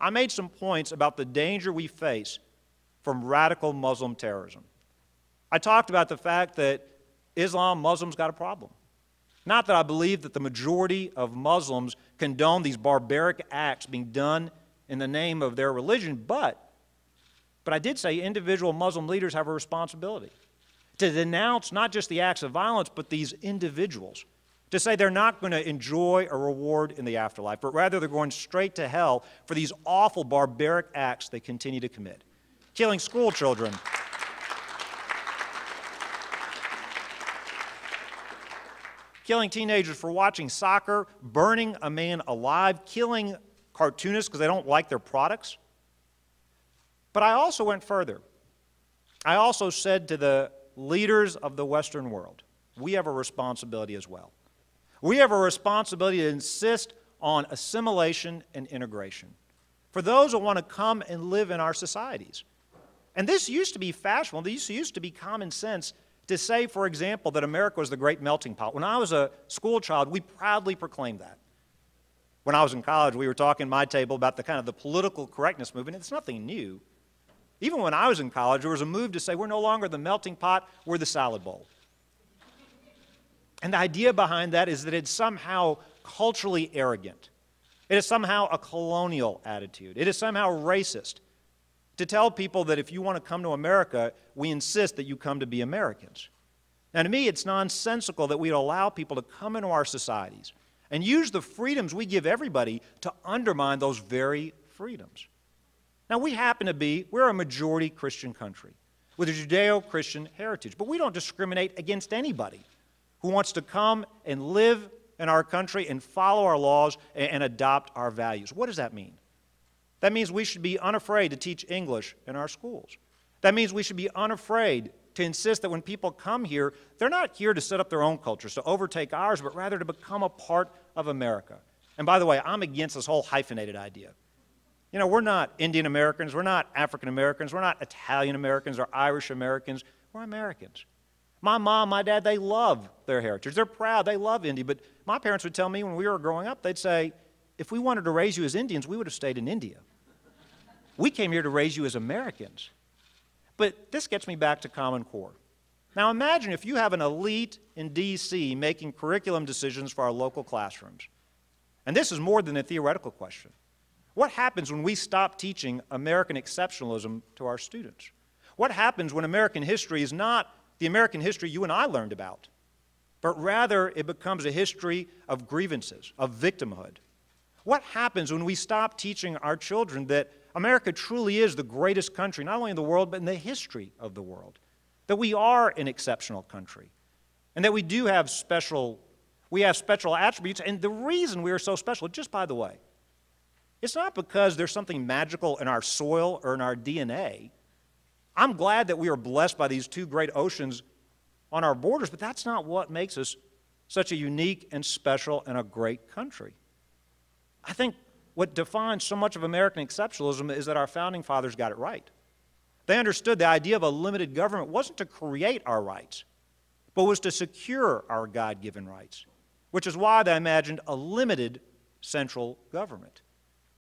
I made some points about the danger we face from radical Muslim terrorism. I talked about the fact that Muslims got a problem. Not that I believe that the majority of Muslims condone these barbaric acts being done in the name of their religion, but I did say individual Muslim leaders have a responsibility to denounce not just the acts of violence, but these individuals, to say they're not going to enjoy a reward in the afterlife, but rather they're going straight to hell for these awful barbaric acts they continue to commit. Killing school children, killing teenagers for watching soccer, burning a man alive, killing cartoonists because they don't like their products. But I also went further. I also said to the leaders of the Western world, we have a responsibility as well. We have a responsibility to insist on assimilation and integration for those who want to come and live in our societies. And this used to be fashionable. This used to be common sense to say, for example, that America was the great melting pot. When I was a school child, we proudly proclaimed that. When I was in college, we were talking at my table about the political correctness movement. It's nothing new. Even when I was in college, there was a move to say we're no longer the melting pot, we're the salad bowl. And the idea behind that is that it's somehow culturally arrogant. It is somehow a colonial attitude. It is somehow racist to tell people that if you want to come to America, we insist that you come to be Americans. Now, to me, it's nonsensical that we'd allow people to come into our societies and use the freedoms we give everybody to undermine those very freedoms. Now, we're a majority Christian country with a Judeo-Christian heritage, but we don't discriminate against anybody who wants to come and live in our country and follow our laws and adopt our values. What does that mean? That means we should be unafraid to teach English in our schools. That means we should be unafraid to insist that when people come here, they're not here to set up their own cultures, to overtake ours, but rather to become a part of America. And by the way, I'm against this whole hyphenated idea. You know, we're not Indian Americans, we're not African Americans, we're not Italian Americans or Irish Americans, we're Americans. My mom, my dad, they love their heritage. They're proud, they love India. But my parents would tell me when we were growing up, they'd say, if we wanted to raise you as Indians, we would have stayed in India. We came here to raise you as Americans. But this gets me back to Common Core. Now imagine if you have an elite in D.C. making curriculum decisions for our local classrooms. And this is more than a theoretical question. What happens when we stop teaching American exceptionalism to our students? What happens when American history is not the American history you and I learned about, but rather it becomes a history of grievances, of victimhood? What happens when we stop teaching our children that America truly is the greatest country, not only in the world, but in the history of the world? That we are an exceptional country, and that we do have special attributes, and the reason we are so special, just by the way, it's not because there's something magical in our soil or in our DNA. I'm glad that we are blessed by these two great oceans on our borders, but that's not what makes us such a unique and special and a great country. I think what defines so much of American exceptionalism is that our founding fathers got it right. They understood the idea of a limited government wasn't to create our rights, but was to secure our God-given rights, which is why they imagined a limited central government.